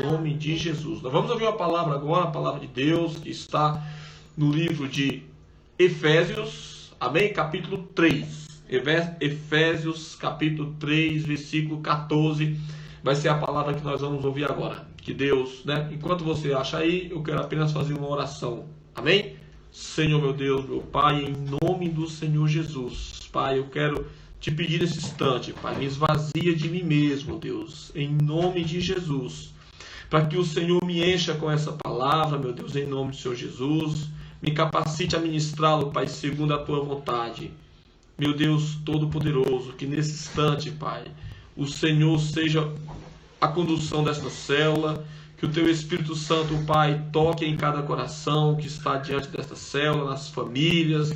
nome de Jesus. Nós vamos ouvir uma palavra agora, a palavra de Deus, que está no livro de Efésios, amém? Capítulo 3. Efésios, capítulo 3, versículo 14. Vai ser a palavra que nós vamos ouvir agora. Que Deus, né? Enquanto você acha aí, eu quero apenas fazer uma oração. Amém? Senhor, meu Deus, meu Pai, em nome do Senhor Jesus. Pai, eu quero te pedir nesse instante, Pai, me esvazia de mim mesmo, Deus, em nome de Jesus, para que o Senhor me encha com essa palavra, meu Deus, em nome do Senhor Jesus, me capacite a ministrá-lo, Pai, segundo a tua vontade. Meu Deus Todo-Poderoso, que nesse instante, Pai, o Senhor seja a condução desta célula, que o teu Espírito Santo, Pai, toque em cada coração que está diante desta célula, nas famílias,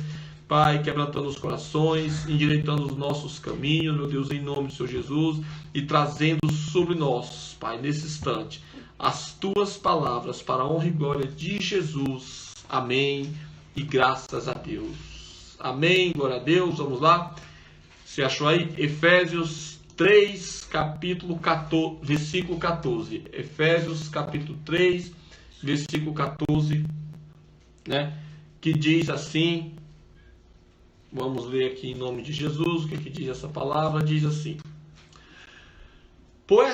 Pai, quebrantando os corações, endireitando os nossos caminhos, meu Deus, em nome do Senhor Jesus, e trazendo sobre nós, Pai, nesse instante, as tuas palavras para a honra e glória de Jesus. Amém. E graças a Deus. Amém. Glória a Deus. Vamos lá. Você achou aí? Efésios 3, capítulo 14, versículo 14. Efésios, capítulo 3, versículo 14, né? Que diz assim. Vamos ler aqui em nome de Jesus, o que diz essa palavra? Diz assim: Por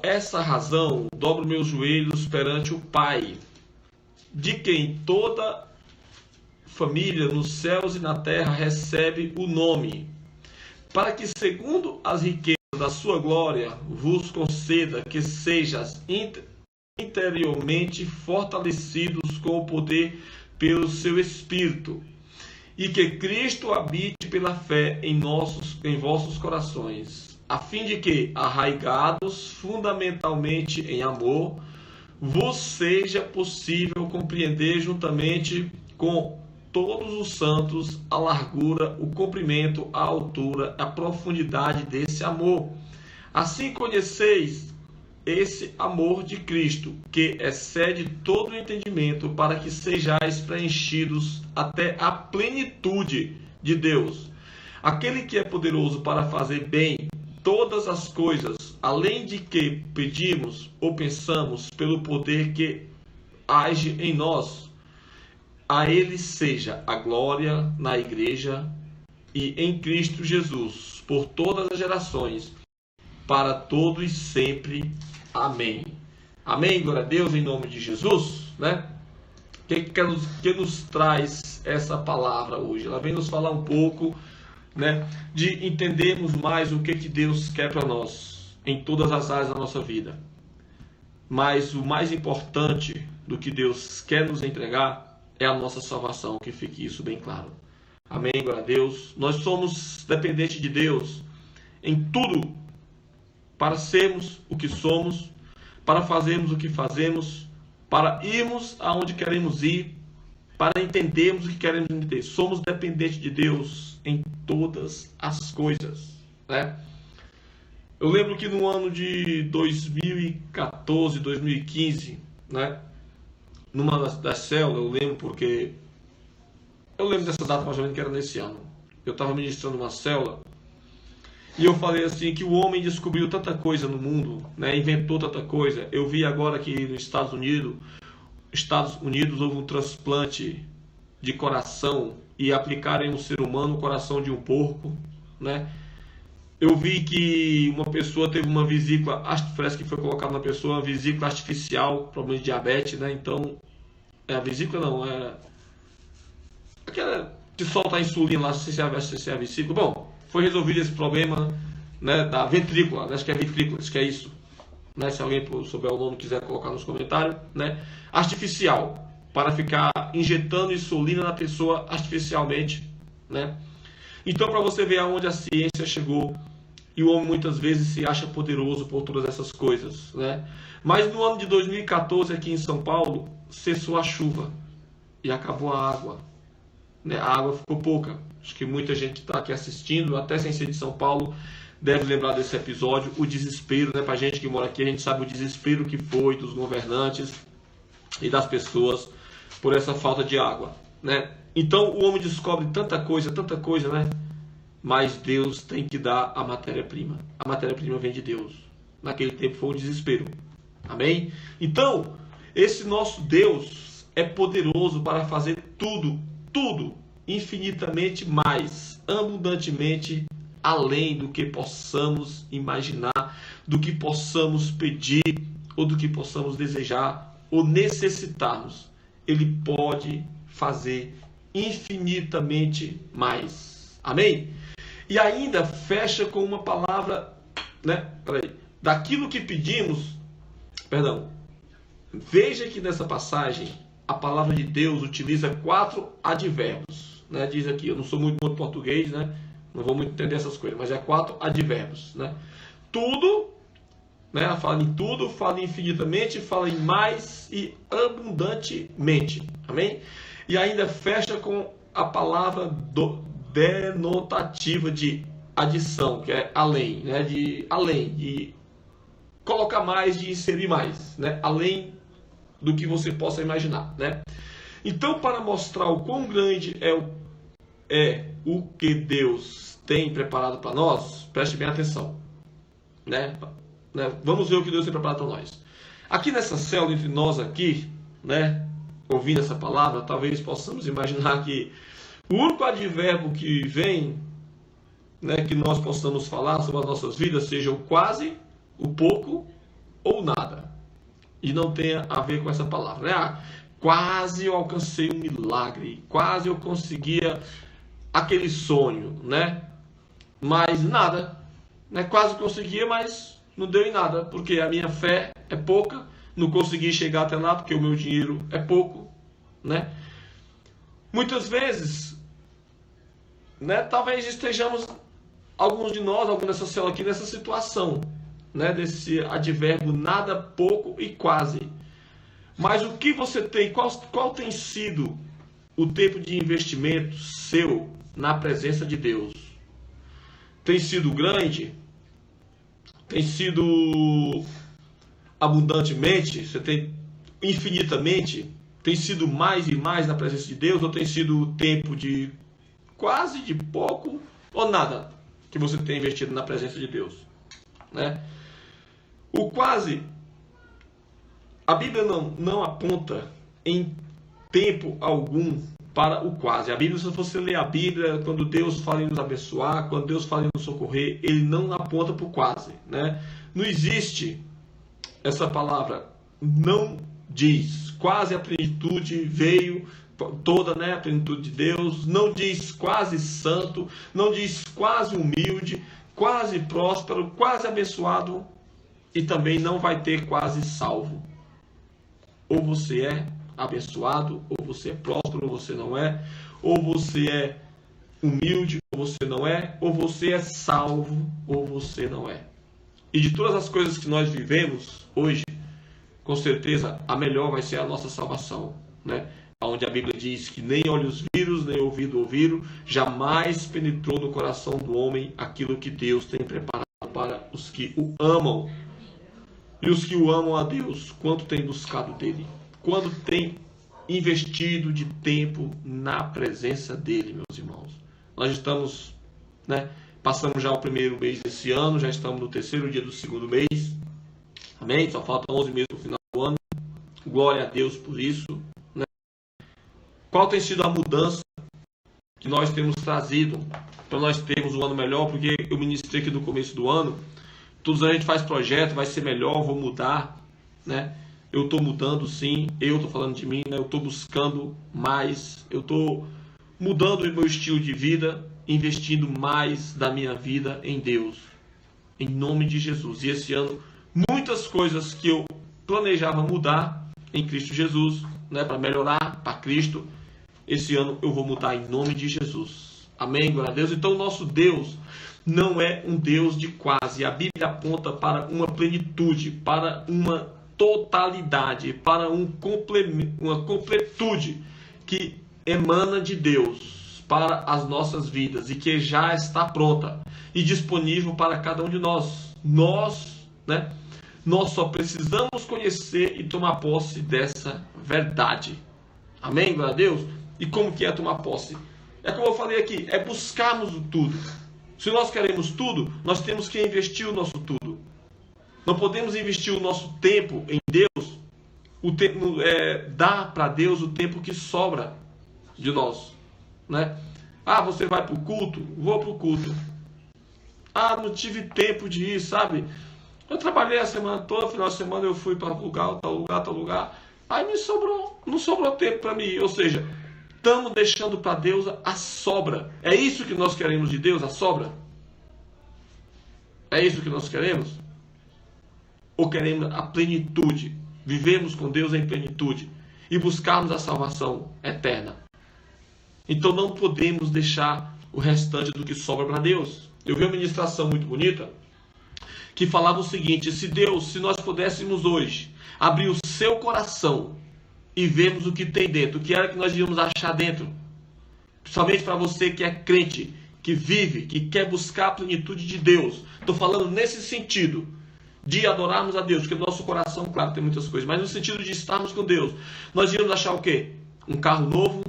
essa razão, dobro meus joelhos perante o Pai, de quem toda família nos céus e na terra recebe o nome, para que, segundo as riquezas da sua glória, vos conceda que sejais interiormente fortalecidos com o poder pelo seu Espírito, e que Cristo habite pela fé em vossos corações, a fim de que, arraigados fundamentalmente em amor, vos seja possível compreender juntamente com todos os santos a largura, o comprimento, a altura, a profundidade desse amor. Assim conheceis esse amor de Cristo, que excede todo o entendimento, para que sejais preenchidos até a plenitude de Deus. Aquele que é poderoso para fazer bem todas as coisas, além de que pedimos ou pensamos, pelo poder que age em nós. A ele seja a glória na igreja e em Cristo Jesus, por todas as gerações, para todos sempre. Amém. Amém, glória a Deus, em nome de Jesus, né? Que nos traz essa palavra hoje? Ela vem nos falar um pouco, né, de entendermos mais o que Deus quer para nós, em todas as áreas da nossa vida. Mas o mais importante do que Deus quer nos entregar é a nossa salvação, que fique isso bem claro. Amém, glória a Deus. Nós somos dependentes de Deus em tudo, para sermos o que somos, para fazermos o que fazemos, para irmos aonde queremos ir, para entendermos o que queremos entender. Somos dependentes de Deus em todas as coisas, né? Eu lembro que no ano de 2014, 2015, né, numa das células, eu lembro dessa data mais ou menos, que era nesse ano. Eu estava ministrando uma célula e eu falei assim que o homem descobriu tanta coisa no mundo, né, inventou tanta coisa. Eu vi agora que nos Estados Unidos houve um transplante de coração e aplicaram em um ser humano o coração de um porco, né? Eu vi que uma pessoa teve uma vesícula, parece que foi colocado na pessoa uma vesícula artificial, problema de diabetes, né? Então, a vesícula não, aquela que solta a insulina lá, se é a vesícula. Bom, foi resolvido esse problema, né, da ventrícula, acho que é ventrícula, acho que é isso, né? Se alguém souber o nome, quiser colocar nos comentários, né? Artificial, para ficar injetando insulina na pessoa artificialmente, né? Então, para você ver aonde a ciência chegou, e o homem muitas vezes se acha poderoso por todas essas coisas, né? Mas no ano de 2014, aqui em São Paulo, cessou a chuva e acabou a água, né? A água ficou pouca. Acho que muita gente está aqui assistindo, até sem ser de São Paulo, deve lembrar desse episódio, o desespero, né? Para a gente que mora aqui, a gente sabe o desespero que foi dos governantes e das pessoas por essa falta de água, né? Então o homem descobre tanta coisa, né? Mas Deus tem que dar a matéria-prima. A matéria-prima vem de Deus. Naquele tempo foi um desespero. Amém? Então, esse nosso Deus é poderoso para fazer tudo, infinitamente mais, abundantemente, além do que possamos imaginar, do que possamos pedir, ou do que possamos desejar, ou necessitarmos. Ele pode fazer infinitamente mais. Amém? E ainda fecha com uma palavra, né? Daquilo que pedimos, veja que nessa passagem a palavra de Deus utiliza 4 advérbios, né? Diz aqui, eu não sou muito bom português, né? Não vou muito entender essas coisas, mas é 4 advérbios, né? Tudo, né? Fala em tudo, fala infinitamente, fala em mais e abundantemente. Amém? E ainda fecha com a palavra denotativa de adição, que é além, né? De colocar mais, de inserir mais, né? Além do que você possa imaginar, né? Então, para mostrar o quão grande é o que Deus tem preparado para nós, preste bem atenção, né? Vamos ver o que Deus tem preparado para nós. Aqui nessa célula, entre nós aqui, né? Ouvindo essa palavra, talvez possamos imaginar que o único advérbio que vem, né, que nós possamos falar sobre as nossas vidas, seja o quase, o pouco ou nada. E não tenha a ver com essa palavra, né? Quase eu alcancei um milagre, quase eu conseguia aquele sonho, né? Mas nada, né? Quase conseguia, mas não deu em nada, porque a minha fé é pouca, não consegui chegar até lá porque o meu dinheiro é pouco, né? Muitas vezes, né? Talvez estejamos, alguns de nós, alguns dessa célula aqui, nessa situação, né? Desse advérbio nada, pouco e quase. Mas o que você tem, qual tem sido o tempo de investimento seu na presença de Deus? Tem sido grande? Tem sido abundantemente? Você tem infinitamente? Tem sido mais e mais na presença de Deus? Ou tem sido o tempo de quase, de pouco ou nada que você tem investido na presença de Deus, né? O quase, a Bíblia não aponta em tempo algum para o quase. A Bíblia, se você ler a Bíblia, quando Deus fala em nos abençoar, quando Deus fala em nos socorrer, ele não aponta para o quase, né? Não existe essa palavra, não diz quase a plenitude veio toda, né, a plenitude de Deus, não diz quase santo, não diz quase humilde, quase próspero, quase abençoado, e também não vai ter quase salvo. Ou você é abençoado, ou você é próspero, ou você não é, ou você é humilde, ou você não é, ou você é salvo, ou você não é. E de todas as coisas que nós vivemos hoje, com certeza a melhor vai ser a nossa salvação, né? Onde a Bíblia diz que nem olhos viram, nem ouvido ouviram, jamais penetrou no coração do homem aquilo que Deus tem preparado para os que o amam. E os que o amam a Deus, quanto tem buscado dele? Quanto tem investido de tempo na presença dele, meus irmãos? Nós estamos, né? Passamos já o primeiro mês desse ano, já estamos no terceiro dia do segundo mês. Amém? Só faltam 11 meses para o final do ano. Glória a Deus por isso, né? Qual tem sido a mudança que nós temos trazido para nós termos um ano melhor? Porque eu ministrei aqui no começo do ano. Todos a gente faz projeto, vai ser melhor, vou mudar, né? Eu estou mudando sim, eu estou falando de mim, né? Eu estou buscando mais, eu estou mudando o meu estilo de vida, investindo mais da minha vida em Deus, em nome de Jesus. E esse ano, muitas coisas que eu planejava mudar em Cristo Jesus, né? Para melhorar, para Cristo, esse ano eu vou mudar em nome de Jesus. Amém, glória a Deus. Então o nosso Deus não é um Deus de quase. A Bíblia aponta para uma plenitude, para uma totalidade, para uma completude que emana de Deus para as nossas vidas e que já está pronta e disponível para cada um de nós. Nós só precisamos conhecer e tomar posse dessa verdade. Amém, glória a Deus? E como que é tomar posse? É como eu falei aqui, é buscarmos o tudo. Se nós queremos tudo, nós temos que investir o nosso tudo. Não podemos investir o nosso tempo em Deus, dar para Deus o tempo que sobra de nós, né? Ah, você vai para o culto? Vou para o culto. Ah, não tive tempo de ir, sabe? Eu trabalhei a semana toda, final de semana eu fui para tal lugar. Aí não sobrou tempo para mim. Ou seja, estamos deixando para Deus a sobra. É isso que nós queremos de Deus, a sobra? É isso que nós queremos? Ou queremos a plenitude? Vivemos com Deus em plenitude e buscarmos a salvação eterna. Então não podemos deixar o restante do que sobra para Deus. Eu vi uma ministração muito bonita que falava o seguinte: se nós pudéssemos hoje abrir o seu coração e vermos o que tem dentro, o que era que nós íamos achar dentro, principalmente para você que é crente, que vive, que quer buscar a plenitude de Deus. Estou falando nesse sentido de adorarmos a Deus, porque o nosso coração, claro, tem muitas coisas, mas no sentido de estarmos com Deus, nós íamos achar o quê? Um carro novo?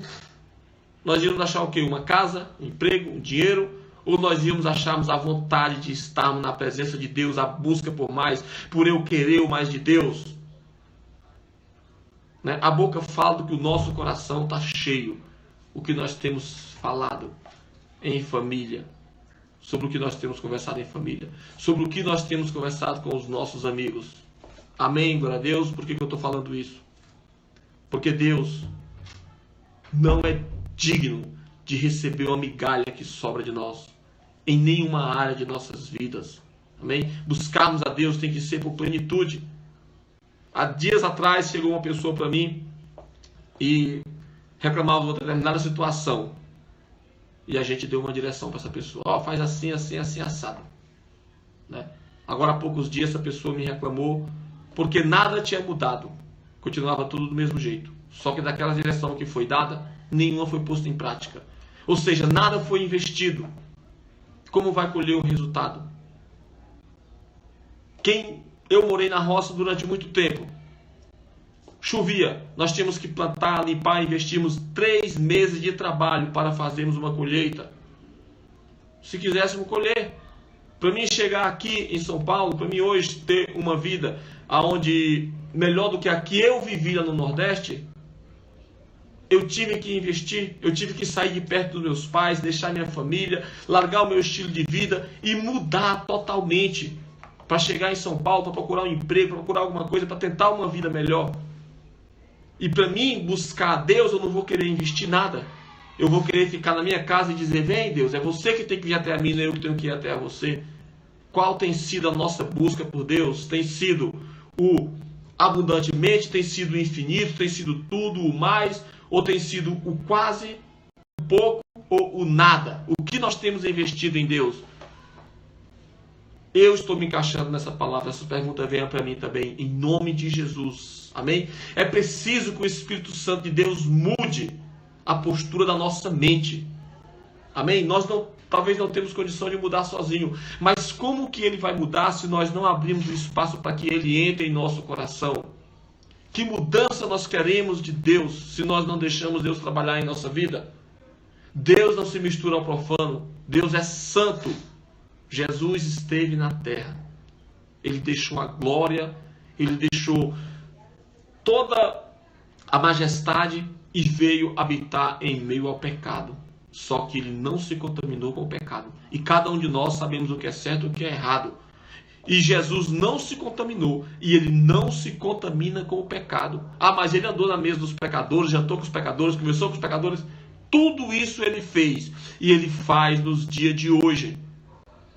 Nós íamos achar o quê? Uma casa, um emprego, um dinheiro? Ou nós íamos acharmos a vontade de estarmos na presença de Deus, a busca por mais, por eu querer o mais de Deus? Né? A boca fala do que o nosso coração está cheio. O que nós temos falado em família, sobre o que nós temos conversado em família, sobre o que nós temos conversado com os nossos amigos. Amém, glória a Deus. Por que eu estou falando isso? Porque Deus não é digno de receber uma migalha que sobra de nós, em nenhuma área de nossas vidas. Amém? Buscarmos a Deus tem que ser por plenitude. Há dias atrás chegou uma pessoa para mim e reclamava de uma determinada situação. E a gente deu uma direção para essa pessoa. Ó, faz assim, assim, assim, assado. Né? Agora há poucos dias essa pessoa me reclamou porque nada tinha mudado. Continuava tudo do mesmo jeito. Só que daquela direção que foi dada, nenhuma foi posta em prática. Ou seja, nada foi investido. Como vai colher o resultado? Eu morei na roça durante muito tempo. Chovia, nós tínhamos que plantar, limpar, investimos 3 meses de trabalho para fazermos uma colheita. Se quiséssemos colher, para mim chegar aqui em São Paulo, para mim hoje ter uma vida aonde melhor do que a que eu vivia no Nordeste, eu tive que investir, eu tive que sair de perto dos meus pais, deixar minha família, largar o meu estilo de vida e mudar totalmente para chegar em São Paulo, para procurar um emprego, para procurar alguma coisa, para tentar uma vida melhor. E para mim, buscar a Deus, eu não vou querer investir nada. Eu vou querer ficar na minha casa e dizer: vem Deus, é você que tem que vir até a mim, não é eu que tenho que ir até você. Qual tem sido a nossa busca por Deus? Tem sido o abundantemente, tem sido o infinito, tem sido tudo, o mais, ou tem sido o quase, o pouco ou o nada? O que nós temos investido em Deus? Eu estou me encaixando nessa palavra, essa pergunta venha para mim também, em nome de Jesus. Amém? É preciso que o Espírito Santo de Deus mude a postura da nossa mente. Amém? Nós talvez não temos condição de mudar sozinho, mas como que ele vai mudar se nós não abrirmos o espaço para que ele entre em nosso coração? Que mudança nós queremos de Deus se nós não deixamos Deus trabalhar em nossa vida? Deus não se mistura ao profano. Deus é santo. Jesus esteve na terra. Ele deixou a glória, ele deixou toda a majestade e veio habitar em meio ao pecado. Só que ele não se contaminou com o pecado. E cada um de nós sabemos o que é certo e o que é errado. E Jesus não se contaminou. E ele não se contamina com o pecado. Ah, mas ele andou na mesa dos pecadores, jantou com os pecadores, conversou com os pecadores. Tudo isso ele fez. E ele faz nos dias de hoje.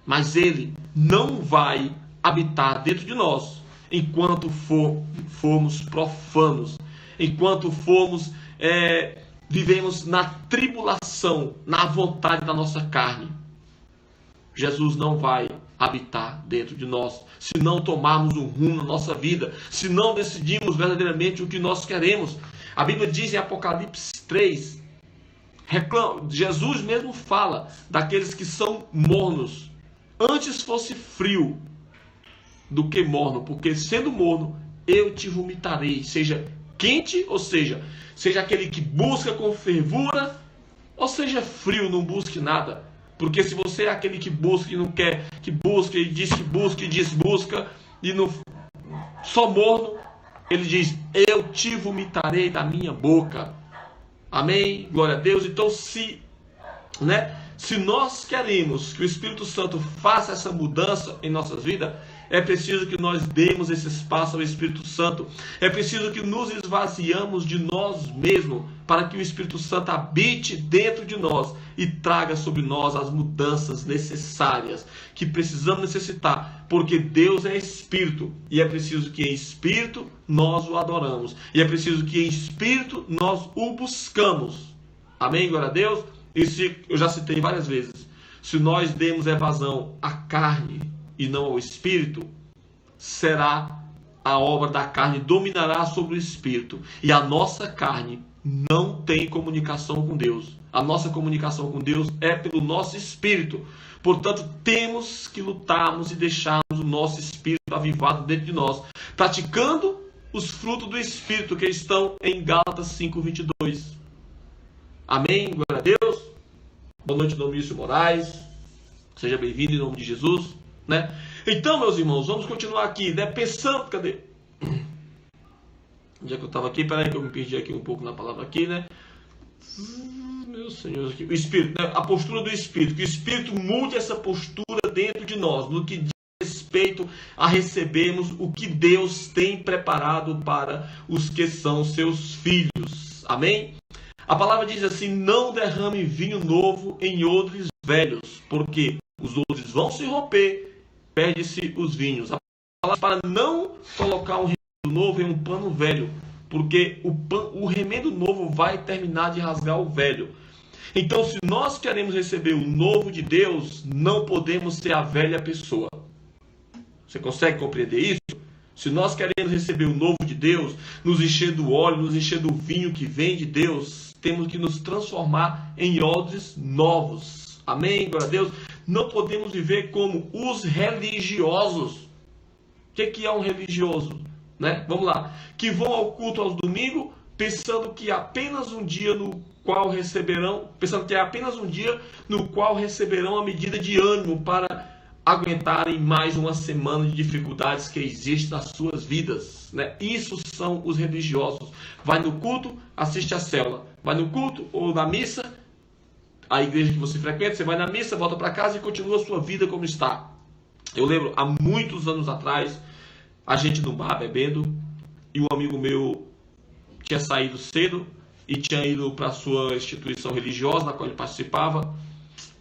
Mas ele não vai habitar dentro de nós enquanto formos profanos. Enquanto vivemos na tribulação, na vontade da nossa carne. Jesus não vai habitar dentro de nós se não tomarmos um rumo na nossa vida, se não decidirmos verdadeiramente o que nós queremos. A Bíblia diz em Apocalipse 3, Jesus mesmo fala daqueles que são mornos. Antes fosse frio do que morno, porque sendo morno eu te vomitarei, seja quente, ou seja aquele que busca com fervura, ou seja frio, não busque nada. Porque se você é aquele que busca e não quer, que busca e diz busca, e no só morno, ele diz: eu te vomitarei da minha boca. Amém? Glória a Deus. Então, se nós queremos que o Espírito Santo faça essa mudança em nossas vidas, é preciso que nós demos esse espaço ao Espírito Santo. É preciso que nos esvaziamos de nós mesmos, para que o Espírito Santo habite dentro de nós e traga sobre nós as mudanças necessárias que precisamos necessitar, porque Deus é Espírito, e é preciso que em Espírito nós o adoramos, e é preciso que em Espírito nós o buscamos. Amém? Glória a Deus. E eu já citei várias vezes, se nós demos evasão à carne e não ao Espírito, será a obra da carne, dominará sobre o Espírito, e a nossa carne não tem comunicação com Deus. A nossa comunicação com Deus é pelo nosso Espírito. Portanto, temos que lutarmos e deixarmos o nosso Espírito avivado dentro de nós, praticando os frutos do Espírito que estão em Gálatas 5:22. Amém? Glória a Deus. Boa noite, Domício Moraes. Seja bem-vindo em nome de Jesus. Então, meus irmãos, vamos continuar aqui, pensando, cadê? Onde é que eu estava aqui? Peraí que eu me perdi aqui um pouco na palavra aqui, Meu Senhor, aqui. O Espírito, a postura do Espírito, que o Espírito mude essa postura dentro de nós, no que diz respeito a recebermos o que Deus tem preparado para os que são seus filhos. Amém? A palavra diz assim: não derrame vinho novo em odres velhos, porque os odres vão se romper, perde-se os vinhos. A palavra para não colocar um remendo novo em um pano velho, porque o remendo novo vai terminar de rasgar o velho. Então, se nós queremos receber o novo de Deus, não podemos ser a velha pessoa. Você consegue compreender isso? Se nós queremos receber o novo de Deus, nos encher do óleo, nos encher do vinho que vem de Deus, temos que nos transformar em odres novos. Amém? Glória a Deus. Não podemos viver como os religiosos. O que é um religioso? Vamos lá. Que vão ao culto aos domingos, pensando que é apenas um dia no qual receberão a medida de ânimo para aguentarem mais uma semana de dificuldades que existem nas suas vidas. Isso são os religiosos. Vai no culto, assiste a célula. Vai no culto ou na missa, a igreja que você frequenta, você vai na missa, volta para casa e continua a sua vida como está. Eu lembro, há muitos anos atrás, a gente no bar bebendo, e um amigo meu tinha saído cedo e tinha ido para a sua instituição religiosa, na qual ele participava,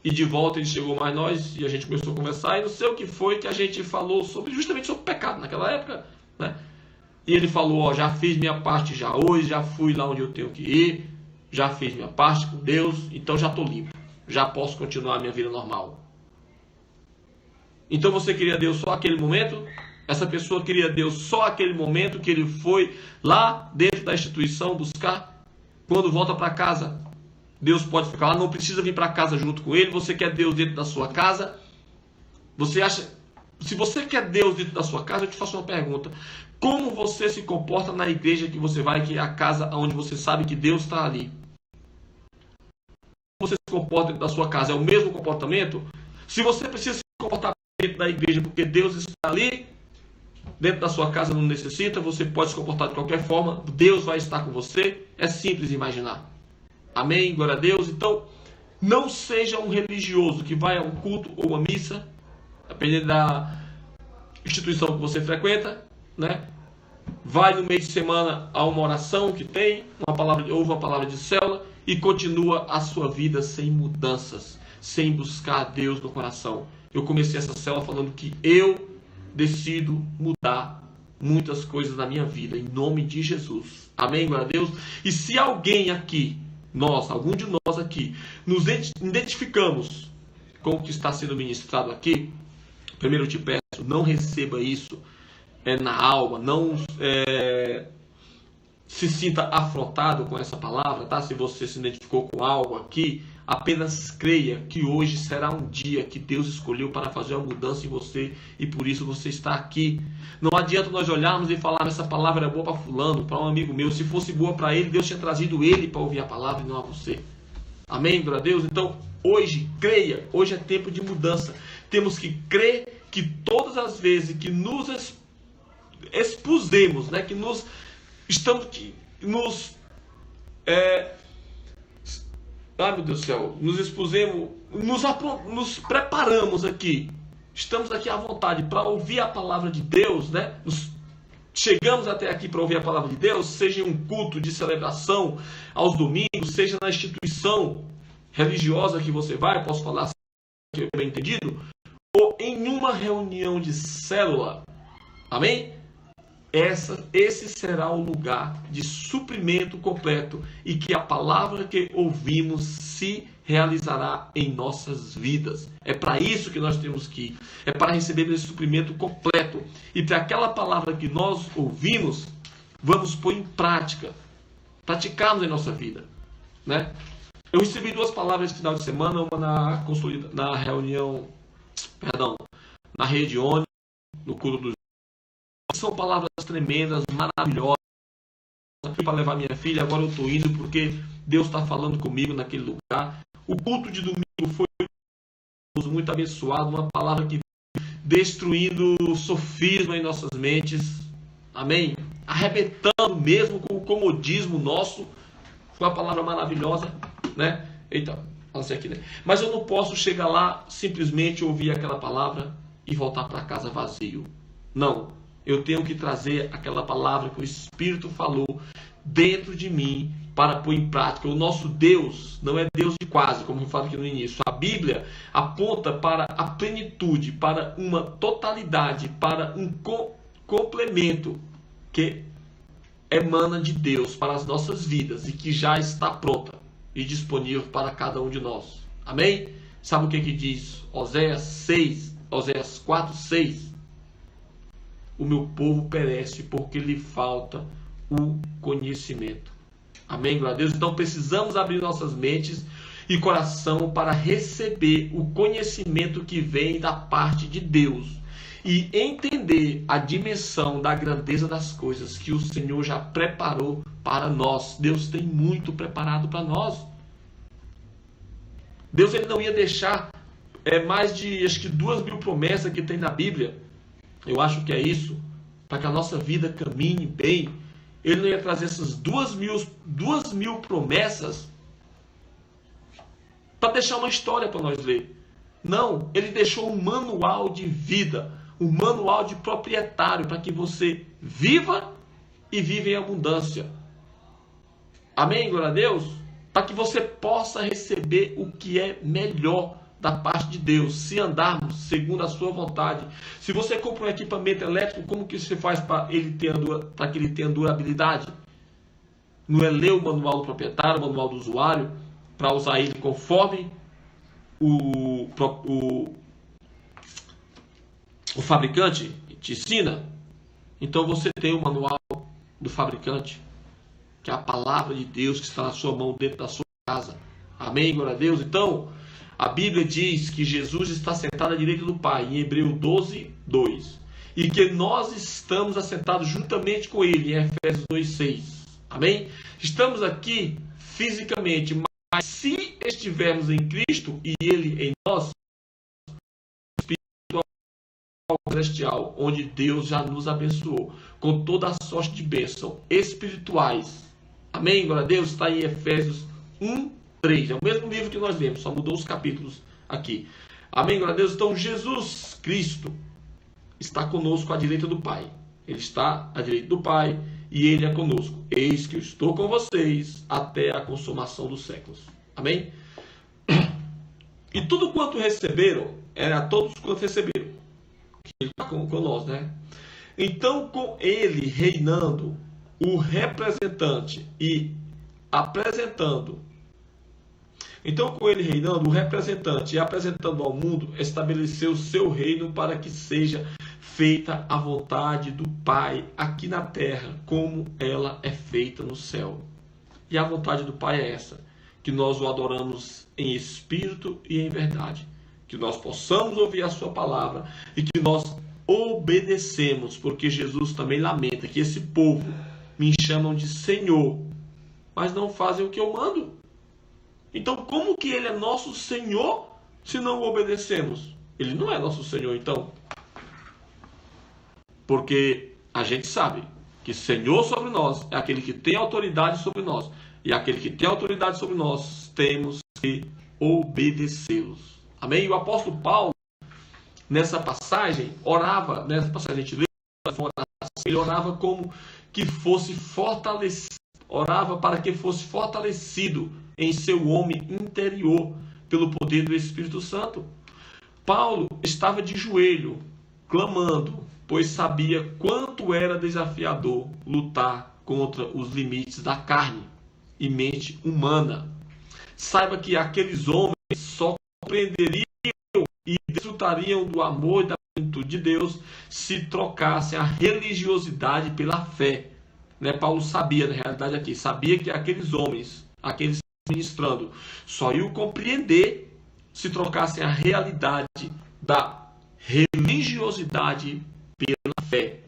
e de volta ele chegou mais nós, e a gente começou a conversar, e não sei o que foi que a gente falou justamente sobre pecado naquela época, E ele falou: já fiz minha parte já hoje, já fui lá onde eu tenho que ir, já fiz minha parte com Deus, então já estou limpo, já posso continuar a minha vida normal. Então você queria Deus só aquele momento? Essa pessoa queria Deus só aquele momento que ele foi lá dentro da instituição buscar? Quando volta para casa, Deus pode ficar lá, não precisa vir para casa junto com ele. Você quer Deus dentro da sua casa? Você acha... Se você quer Deus dentro da sua casa, eu te faço uma pergunta: como você se comporta na igreja que você vai, que é a casa onde você sabe que Deus está ali? Como você se comporta dentro da sua casa? É o mesmo comportamento? Se você precisa se comportar dentro da igreja porque Deus está ali, dentro da sua casa não necessita, você pode se comportar de qualquer forma, Deus vai estar com você. É simples imaginar. Amém? Glória a Deus. Então, não seja um religioso que vai a um culto ou uma missa, dependendo da instituição que você frequenta, vai no meio de semana a uma oração que tem, ouve uma palavra de célula e continua a sua vida sem mudanças, sem buscar a Deus no coração. Eu comecei essa célula falando que eu decido mudar muitas coisas na minha vida, em nome de Jesus. Amém, glória a Deus. E se alguém aqui, algum de nós aqui, nos identificamos com o que está sendo ministrado aqui, primeiro eu te peço, não receba isso na alma, não se sinta afrontado com essa palavra, tá? Se você se identificou com algo aqui, apenas creia que hoje será um dia que Deus escolheu para fazer uma mudança em você, e por isso você está aqui. Não adianta nós olharmos e falarmos: essa palavra é boa para fulano, para um amigo meu. Se fosse boa para ele, Deus tinha trazido ele para ouvir a palavra e não a você. Amém, glória a Deus? Então, hoje, creia, hoje é tempo de mudança. Temos que crer que todas as vezes que nos expusemos, né? Que nos estamos que nos ai meu Deus do céu, nos expusemos, nos preparamos aqui. Estamos aqui à vontade para ouvir a palavra de Deus, né? Chegamos até aqui para ouvir a palavra de Deus, seja em um culto de celebração aos domingos, seja na instituição religiosa que você vai, posso falar assim, que é bem entendido, ou em uma reunião de célula. Amém? Esse será o lugar de suprimento completo e que a palavra que ouvimos se realizará em nossas vidas. É para isso que nós temos que ir. É para receber esse suprimento completo. E para aquela palavra que nós ouvimos, vamos pôr em prática. Praticarmos em nossa vida. Né? Eu recebi 2 palavras no final de semana, uma na reunião, na rede ONI, no culto dos. São palavras tremendas, maravilhosas. Eu fui para levar minha filha, agora eu estou indo porque Deus está falando comigo naquele lugar. O culto de domingo foi muito abençoado, uma palavra que destruindo o sofisma em nossas mentes. Amém? Arrebentando mesmo com o comodismo nosso. Foi uma palavra maravilhosa, né? Eita, lancei aqui, né? Mas eu não posso chegar lá, simplesmente ouvir aquela palavra e voltar para casa vazio. Não. Eu tenho que trazer aquela palavra que o Espírito falou dentro de mim para pôr em prática. O nosso Deus não é Deus de quase, como eu falo aqui no início. A Bíblia aponta para a plenitude, para uma totalidade, para um complemento que emana de Deus para as nossas vidas e que já está pronta e disponível para cada um de nós. Amém? Sabe o que diz Oséias 4:6? O meu povo perece porque lhe falta o conhecimento. Amém, glória a Deus? Então precisamos abrir nossas mentes e coração para receber o conhecimento que vem da parte de Deus e entender a dimensão da grandeza das coisas que o Senhor já preparou para nós. Deus tem muito preparado para nós. Deus ele não ia deixar mais de acho que 2.000 promessas que tem na Bíblia. Eu acho que é isso, para que a nossa vida caminhe bem. Ele não ia trazer essas 2.000 promessas para deixar uma história para nós ler. Não, ele deixou um manual de vida, um manual de proprietário para que você viva e viva em abundância. Amém, glória a Deus? Para que você possa receber o que é melhor da parte de Deus, se andarmos segundo a sua vontade. Se você compra um equipamento elétrico, como que você faz para que ele tenha durabilidade? Não é ler o manual do proprietário, o manual do usuário, para usar ele conforme o fabricante te ensina? Então você tem o manual do fabricante, que é a palavra de Deus que está na sua mão, dentro da sua casa. Amém, glória a Deus? Então, a Bíblia diz que Jesus está sentado à direita do Pai, em Hebreus 12:2. E que nós estamos assentados juntamente com Ele, em Efésios 2:6. Amém? Estamos aqui fisicamente, mas se estivermos em Cristo e Ele em nós, espiritual celestial, onde Deus já nos abençoou com toda a sorte de bênção espirituais. Amém? Glória a Deus. Está em Efésios 1:3. É o mesmo livro que nós lemos, só mudou os capítulos aqui. Amém, glória a Deus. Então Jesus Cristo está conosco à direita do Pai. Ele está à direita do Pai e Ele é conosco. Eis que eu estou com vocês até a consumação dos séculos. Amém? E tudo quanto receberam, era todos quanto receberam. Ele está com nós, né? Então, com Ele reinando, o representante e apresentando. Então, com Ele reinando, o representante e apresentando ao mundo, estabeleceu o seu reino para que seja feita a vontade do Pai aqui na terra, como ela é feita no céu. E a vontade do Pai é essa, que nós o adoramos em espírito e em verdade, que nós possamos ouvir a sua palavra e que nós obedecemos, porque Jesus também lamenta que esse povo me chamam de Senhor, mas não fazem o que eu mando. Então, como que Ele é nosso Senhor se não o obedecemos? Ele não é nosso Senhor, então. Porque a gente sabe que Senhor sobre nós é aquele que tem autoridade sobre nós. E aquele que tem autoridade sobre nós, temos que obedecê-los. Amém? E o apóstolo Paulo, nessa passagem, orava, nessa passagem a gente lê, ele orava como que fosse fortalecido, orava para que fosse fortalecido em seu homem interior pelo poder do Espírito Santo. Paulo estava de joelho, clamando, pois sabia quanto era desafiador lutar contra os limites da carne e mente humana. Saiba que aqueles homens só compreenderiam e desfrutariam do amor e da plenitude de Deus se trocassem a religiosidade pela fé. Né? Paulo sabia, na realidade aqui, sabia que aqueles homens, aqueles ministrando, só iam compreender se trocassem a realidade da religiosidade pela fé.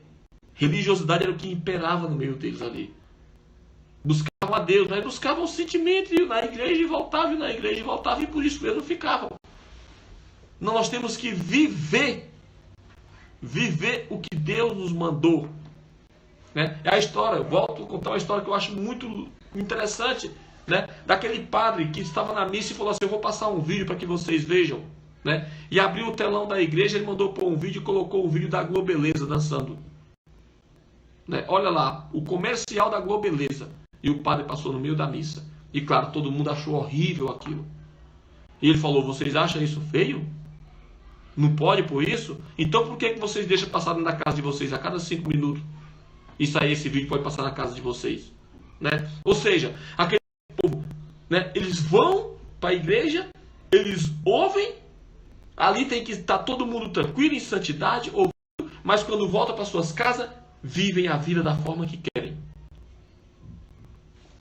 Religiosidade era o que imperava no meio deles ali. Buscavam a Deus, mas buscavam o sentimento, e na igreja voltavam, e por isso mesmo ficavam. Não, nós temos que viver o que Deus nos mandou. Né? É a história, eu volto a contar uma história que eu acho muito interessante, né? Daquele padre que estava na missa e falou assim: eu vou passar um vídeo para que vocês vejam. Né? E abriu o telão da igreja, ele mandou pôr um vídeo e colocou o vídeo da Globeleza dançando. Né? Olha lá, o comercial da Globeleza. E o padre passou no meio da missa. E claro, todo mundo achou horrível aquilo. E ele falou: vocês acham isso feio? Não pode por isso? Então por que vocês deixam passar na casa de vocês a cada 5 minutos? Isso aí, esse vídeo pode passar na casa de vocês. Né? Ou seja, aquele povo, né, eles vão para a igreja, eles ouvem, ali tem que estar todo mundo tranquilo, em santidade, ouvindo, mas quando voltam para suas casas, vivem a vida da forma que querem.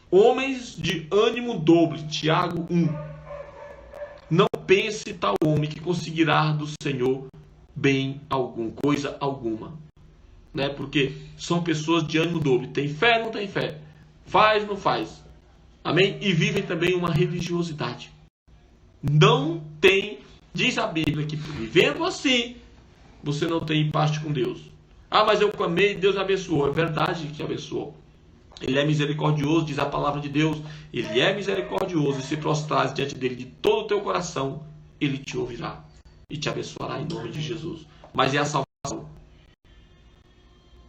Homens de ânimo dobre, Tiago 1. Não pense tal homem que conseguirá do Senhor bem algum, coisa alguma. Né? Porque são pessoas de ânimo dobre. Tem fé, não tem fé. Faz, não faz. Amém? E vivem também uma religiosidade. Não tem, diz a Bíblia, que vivendo assim, você não tem parte com Deus. Ah, mas eu clamei e Deus abençoou. É verdade que abençoou. Ele é misericordioso, diz a palavra de Deus. Ele é misericordioso, e se prostrares diante dele de todo o teu coração, ele te ouvirá e te abençoará em nome de Jesus. Mas é a salvação.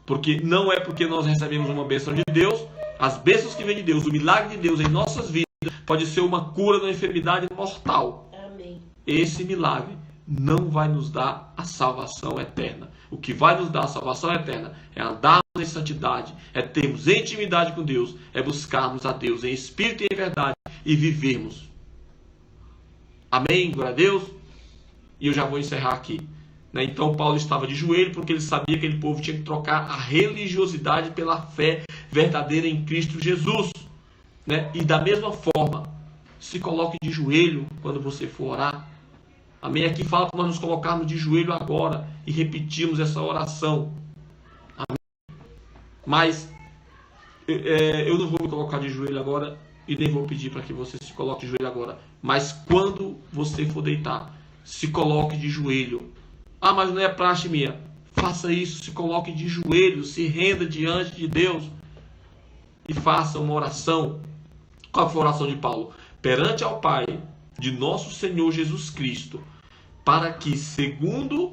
Porque não é porque nós recebemos uma bênção de Deus, as bênçãos que vêm de Deus, o milagre de Deus em nossas vidas, pode ser uma cura da enfermidade mortal. Amém. Esse milagre não vai nos dar a salvação eterna. O que vai nos dar a salvação eterna é andarmos em santidade, é termos intimidade com Deus, é buscarmos a Deus em espírito e em verdade e vivermos. Amém? Glória a Deus. E eu já vou encerrar aqui. Né? Então Paulo estava de joelho porque ele sabia que aquele povo tinha que trocar a religiosidade pela fé verdadeira em Cristo Jesus. Né? E da mesma forma, se coloque de joelho quando você for orar. Amém? Aqui fala para nós nos colocarmos de joelho agora e repetirmos essa oração. Amém? Mas eu não vou me colocar de joelho agora e nem vou pedir para que você se coloque de joelho agora. Mas quando você for deitar, se coloque de joelho. Ah, mas não é praxe minha. Faça isso, se coloque de joelho, se renda diante de Deus e faça uma oração. Qual foi a oração de Paulo? Perante ao Pai de nosso Senhor Jesus Cristo, para que, segundo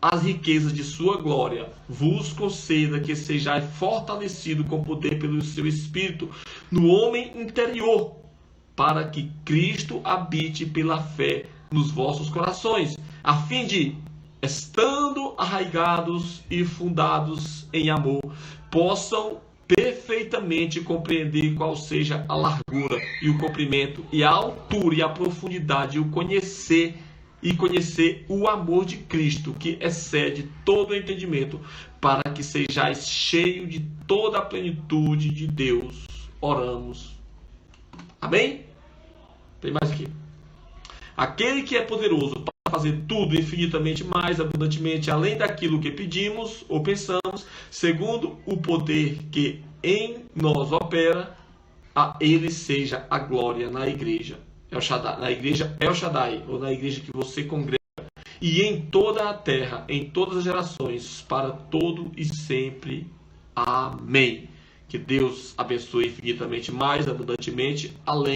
as riquezas de sua glória, vos conceda que sejais fortalecido com poder pelo seu Espírito no homem interior, para que Cristo habite pela fé nos vossos corações, a fim de, estando arraigados e fundados em amor, possam perfeitamente compreender qual seja a largura e o comprimento e a altura e a profundidade, e conhecer o amor de Cristo, que excede todo o entendimento, para que sejais cheio de toda a plenitude de Deus. Oramos. Amém? Tem mais aqui. Aquele que é poderoso para fazer tudo infinitamente mais abundantemente além daquilo que pedimos ou pensamos, segundo o poder que em nós opera, a ele seja a glória na igreja El Shaddai, na igreja El Shaddai, ou na igreja que você congrega, e em toda a terra, em todas as gerações, para todo e sempre. Amém. Que Deus abençoe infinitamente, mais abundantemente, além